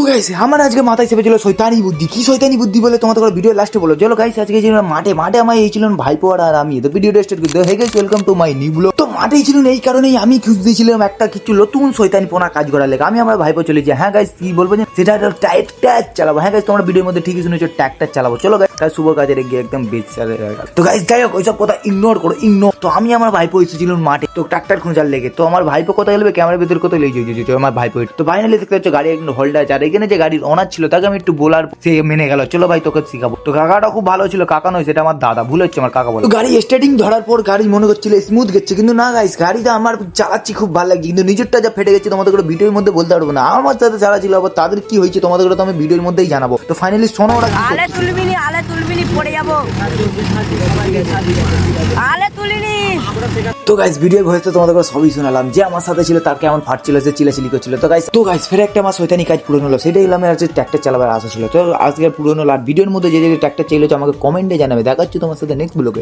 Guys আমার আজকে মাথায় চেপেছিল শয়তানি বুদ্ধি। কি শয়তানি বুদ্ধি বলে তোমাদের ভিডিও লাস্টে বলো। চলো গাইস আজকে ছিল মাঠে আমার এই ছিলেন ভাইপো আর আমি। তো ভিডিওটা স্টার্ট করতে hey guys, welcome to my new blog. তো মাঠেই ছিলেন এই কারণেই আমি খুঁজতেছিলাম একটা কিছু নতুন শয়তানি পোনা কাজ করার লেগে। আমি আমার ভাইপো চলে যাই। হ্যাঁ গাইস কি বলবো যে সেটা ট্র্যাক্টর চালাবো। হ্যাঁ গাইস তোমরা ভিডিওর মধ্যে ঠিকই শুনেছো, ট্র্যাক্টর চালাবো। চলো গাইস কাজ শুভ কাজে গিয়ে একদম বেশ চালে। তো গাইস যাই হোক ওইসব কথা ইগনোর করো, ইগনোর। তো আমি আমার ভাইপো এসেছিলাম মাঠে তো ট্র্যাক্টর খোঁজার লেগে। তো আমার ভাইপো কোথায় গেলবে ক্যামেরার ভিতরে কোথায় লেগে যেত আমার ভাইপো। তো ফাইনালি দেখতে পাচ্ছ গাড়ি একদম হোল্ডার আছে। আর এখানে যে গাড়ির ওনার ছিল তাকে আমি একটু বলার সে মেনে গেল, চলো ভাই তোকে শিখাবো। তো কাকাটা খুব ভালো ছিল, কাকা নয় সেটা আমার দাদা, ভুল হচ্ছে আমার কাকা বলে। তো গাড়ি স্টার্টিং ধরার পর গাড়ি মনে করছিল স্মুথ গেছে, কিন্তু না গাইস গাড়িটা আমার চালাচ্ছি খুব ভালো লাগছে, কিন্তু নিজেরটা যা ফেটে গেছে তোমাদের করে ভিডিওর মধ্যে বলতে পারবো না। আমার সাথে চালা ছিল, আবার তাদের কি হয়েছে তোমাদের করে তো আমি ভিডিওর মধ্যেই জানাবো। তো ফাইনালি শোনো ওরা আলে তুলবিনি পড়ে যাবো, আলে তুলিনি। তো গাইস ভিডিওর ভয়েস তো তোমাদের সবই শোনালাম, যে আমার সাথে ছিল তার কেমন ফাটছিল, সে চিলাচিলি করছিল। তো গাইস ফের একটা আমার শয়তানি কাজ পূরণ হলো, সেটাই হলো আমার আজকে ট্র্যাক্টর চালাবার আশা ছিল। তো আজকে পূরণ হলো। আর ভিডিওর মধ্যে যে ট্র্যাক্টর চাইলো আমাকে কমেন্টে জানাবে। দেখাচ্ছি তোমার সাথে নেক্সট ব্লগে।